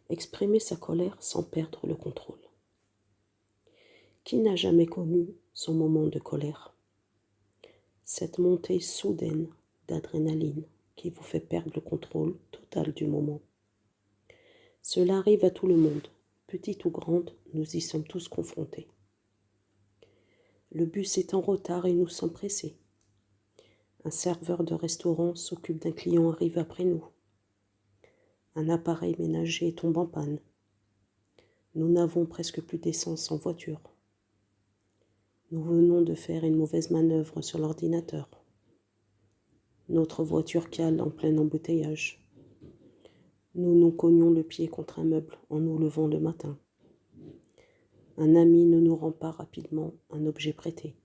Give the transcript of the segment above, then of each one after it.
exprimer sa colère sans perdre le contrôle. Qui n'a jamais connu son moment de colère? Cette montée soudaine d'adrénaline qui vous fait perdre le contrôle total du moment. Cela arrive à tout le monde, petite ou grande, nous y sommes tous confrontés. Le bus est en retard et nous sommes pressés. Un serveur de restaurant s'occupe d'un client arrive après nous. Un appareil ménager tombe en panne. Nous n'avons presque plus d'essence en voiture. Nous venons de faire une mauvaise manœuvre sur l'ordinateur. Notre voiture cale en plein embouteillage. Nous nous cognons le pied contre un meuble en nous levant le matin. Un ami ne nous rend pas rapidement un objet prêté.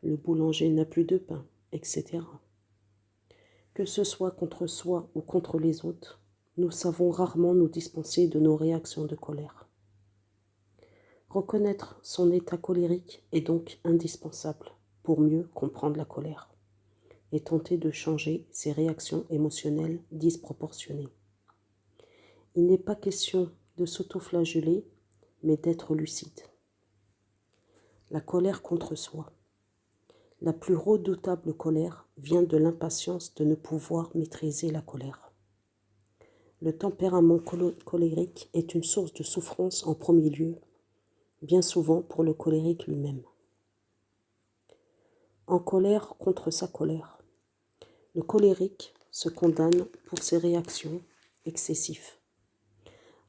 Le boulanger n'a plus de pain, etc. Que ce soit contre soi ou contre les autres, nous savons rarement nous dispenser de nos réactions de colère. Reconnaître son état colérique est donc indispensable pour mieux comprendre la colère et tenter de changer ses réactions émotionnelles disproportionnées. Il n'est pas question de s'autoflageller, mais d'être lucide. La colère contre soi. La plus redoutable colère vient de l'impatience de ne pouvoir maîtriser la colère. Le tempérament colérique est une source de souffrance en premier lieu, bien souvent pour le colérique lui-même. En colère contre sa colère. Le colérique se condamne pour ses réactions excessives.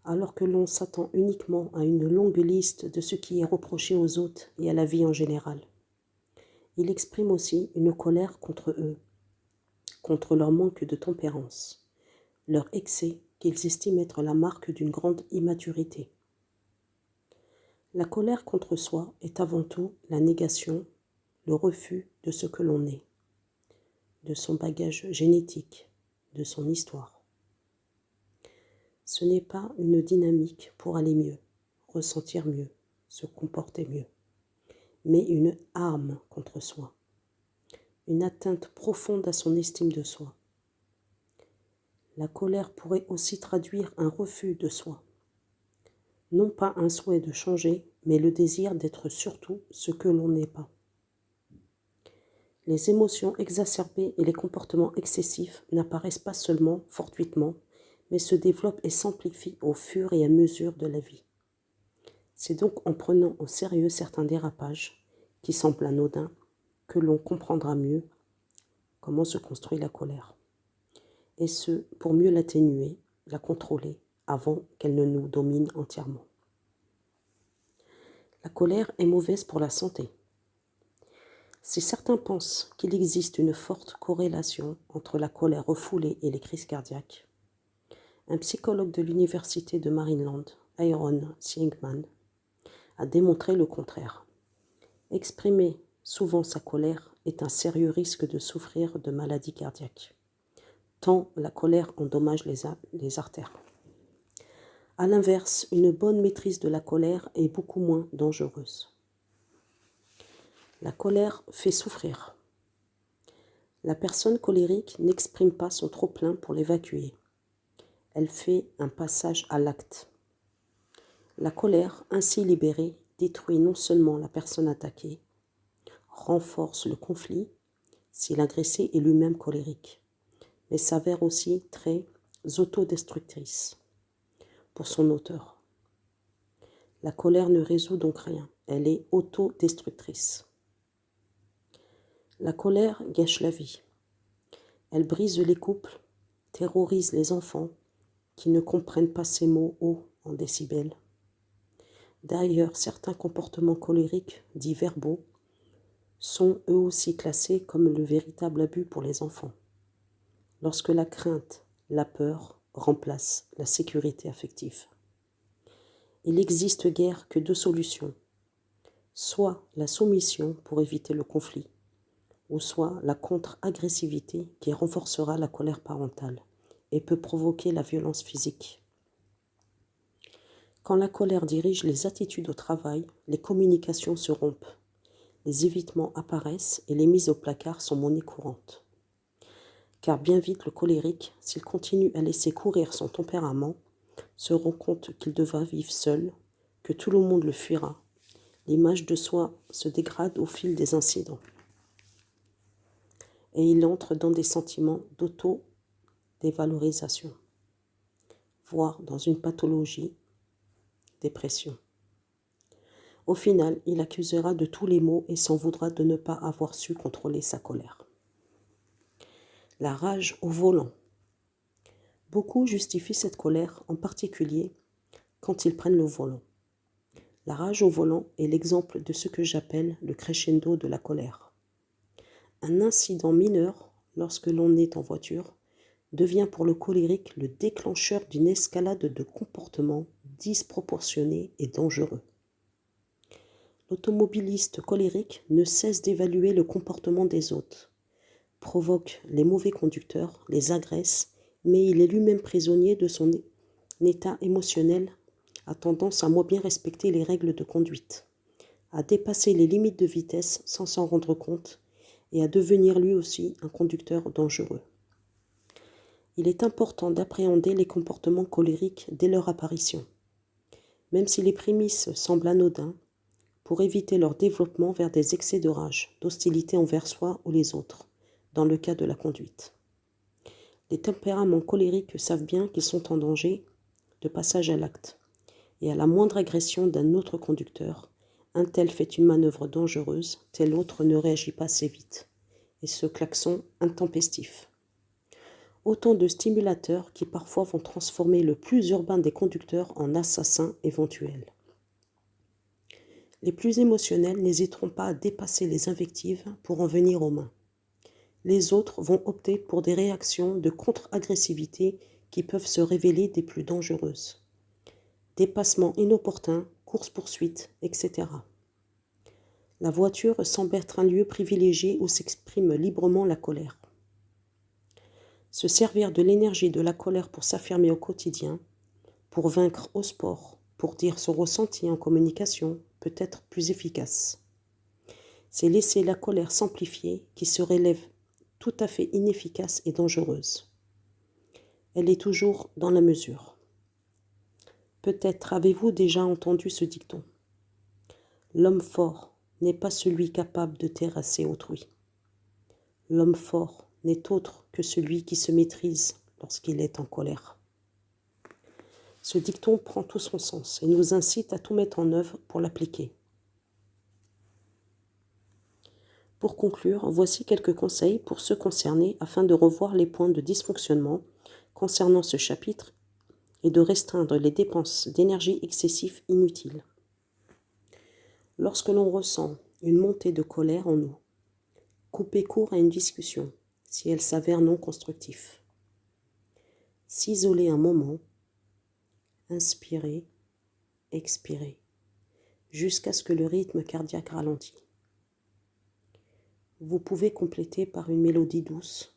Alors que l'on s'attend uniquement à une longue liste de ce qui est reproché aux autres et à la vie en général. Il exprime aussi une colère contre eux, contre leur manque de tempérance, leur excès qu'ils estiment être la marque d'une grande immaturité. La colère contre soi est avant tout la négation, le refus de ce que l'on est, de son bagage génétique, de son histoire. Ce n'est pas une dynamique pour aller mieux, ressentir mieux, se comporter mieux, mais une arme contre soi, une atteinte profonde à son estime de soi. La colère pourrait aussi traduire un refus de soi, non pas un souhait de changer, mais le désir d'être surtout ce que l'on n'est pas. Les émotions exacerbées et les comportements excessifs n'apparaissent pas seulement fortuitement, mais se développent et s'amplifient au fur et à mesure de la vie. C'est donc en prenant au sérieux certains dérapages, qui semblent anodins, que l'on comprendra mieux comment se construit la colère. Et ce, pour mieux l'atténuer, la contrôler, avant qu'elle ne nous domine entièrement. La colère est mauvaise pour la santé. Si certains pensent qu'il existe une forte corrélation entre la colère refoulée et les crises cardiaques, un psychologue de l'université de Maryland, Aaron Seligman, a démontré le contraire. Exprimer souvent sa colère est un sérieux risque de souffrir de maladies cardiaques, tant la colère endommage les artères. A l'inverse, une bonne maîtrise de la colère est beaucoup moins dangereuse. La colère fait souffrir. La personne colérique n'exprime pas son trop-plein pour l'évacuer. Elle fait un passage à l'acte. La colère, ainsi libérée, détruit non seulement la personne attaquée, renforce le conflit si l'agressé est lui-même colérique, mais s'avère aussi très autodestructrice pour son auteur. La colère ne résout donc rien, elle est autodestructrice. La colère gâche la vie. Elle brise les couples, terrorise les enfants qui ne comprennent pas ces mots hauts en décibels. D'ailleurs, certains comportements colériques, dits verbaux, sont eux aussi classés comme le véritable abus pour les enfants. Lorsque la crainte, la peur remplacent la sécurité affective. Il n'existe guère que deux solutions, soit la soumission pour éviter le conflit, ou soit la contre-agressivité qui renforcera la colère parentale et peut provoquer la violence physique. Quand la colère dirige les attitudes au travail, les communications se rompent, les évitements apparaissent et les mises au placard sont monnaie courante. Car bien vite le colérique, s'il continue à laisser courir son tempérament, se rend compte qu'il devra vivre seul, que tout le monde le fuira. L'image de soi se dégrade au fil des incidents. Et il entre dans des sentiments d'auto-dévalorisation, voire dans une pathologie, dépression. Au final, il accusera de tous les maux et s'en voudra de ne pas avoir su contrôler sa colère. La rage au volant. Beaucoup justifient cette colère, en particulier quand ils prennent le volant. La rage au volant est l'exemple de ce que j'appelle le crescendo de la colère. Un incident mineur, lorsque l'on est en voiture, devient pour le colérique le déclencheur d'une escalade de comportements disproportionnés et dangereux. L'automobiliste colérique ne cesse d'évaluer le comportement des autres, provoque les mauvais conducteurs, les agresse, mais il est lui-même prisonnier de son état émotionnel, a tendance à moins bien respecter les règles de conduite, à dépasser les limites de vitesse sans s'en rendre compte et à devenir lui aussi un conducteur dangereux. Il est important d'appréhender les comportements colériques dès leur apparition. Même si les prémices semblent anodins, pour éviter leur développement vers des excès de rage, d'hostilité envers soi ou les autres, dans le cas de la conduite. Les tempéraments colériques savent bien qu'ils sont en danger de passage à l'acte, et à la moindre agression d'un autre conducteur, un tel fait une manœuvre dangereuse, tel autre ne réagit pas assez vite, et ce klaxon intempestif. Autant de stimulateurs qui parfois vont transformer le plus urbain des conducteurs en assassin éventuel. Les plus émotionnels n'hésiteront pas à dépasser les invectives pour en venir aux mains. Les autres vont opter pour des réactions de contre-agressivité qui peuvent se révéler des plus dangereuses. Dépassements inopportuns, courses-poursuites, etc. La voiture semble être un lieu privilégié où s'exprime librement la colère. Se servir de l'énergie de la colère pour s'affirmer au quotidien, pour vaincre au sport, pour dire son ressenti en communication, peut être plus efficace. C'est laisser la colère s'amplifier qui se révèle tout à fait inefficace et dangereuse. Elle est toujours dans la mesure. Peut-être avez-vous déjà entendu ce dicton. L'homme fort n'est pas celui capable de terrasser autrui. L'homme fort n'est autre que celui qui se maîtrise lorsqu'il est en colère. Ce dicton prend tout son sens et nous incite à tout mettre en œuvre pour l'appliquer. Pour conclure, voici quelques conseils pour ceux concernés afin de revoir les points de dysfonctionnement concernant ce chapitre et de restreindre les dépenses d'énergie excessives inutiles. Lorsque l'on ressent une montée de colère en nous, coupez court à une discussion si elle s'avère non constructive. S'isoler un moment, inspirer, expirer, jusqu'à ce que le rythme cardiaque ralentit. Vous pouvez compléter par une mélodie douce,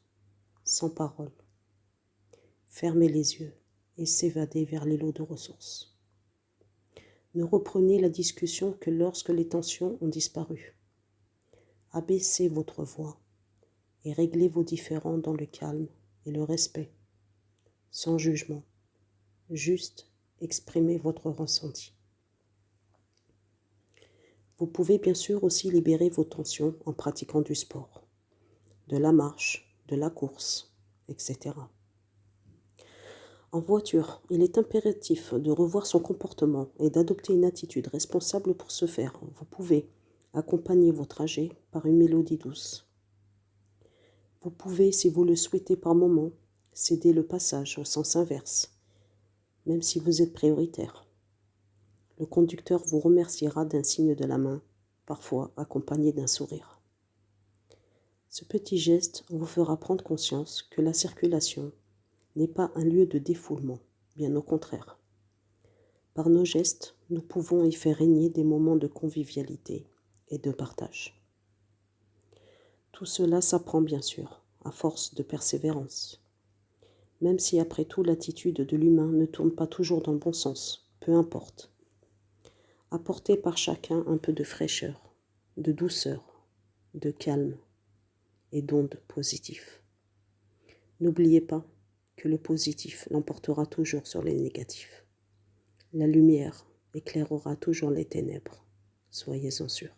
sans parole. Fermez les yeux et s'évader vers l'îlot de ressources. Ne reprenez la discussion que lorsque les tensions ont disparu. Abaissez votre voix et réglez vos différends dans le calme et le respect, sans jugement. Juste exprimez votre ressenti. Vous pouvez bien sûr aussi libérer vos tensions en pratiquant du sport, de la marche, de la course, etc. En voiture, il est impératif de revoir son comportement et d'adopter une attitude responsable pour ce faire. Vous pouvez accompagner vos trajets par une mélodie douce. Vous pouvez, si vous le souhaitez par moment, céder le passage au sens inverse, même si vous êtes prioritaire. Le conducteur vous remerciera d'un signe de la main, parfois accompagné d'un sourire. Ce petit geste vous fera prendre conscience que la circulation n'est pas un lieu de défoulement, bien au contraire. Par nos gestes, nous pouvons y faire régner des moments de convivialité et de partage. Tout cela s'apprend bien sûr, à force de persévérance. Même si après tout l'attitude de l'humain ne tourne pas toujours dans le bon sens, peu importe. Apportez par chacun un peu de fraîcheur, de douceur, de calme et d'ondes positives. N'oubliez pas que le positif l'emportera toujours sur les négatifs. La lumière éclairera toujours les ténèbres, soyez-en sûrs.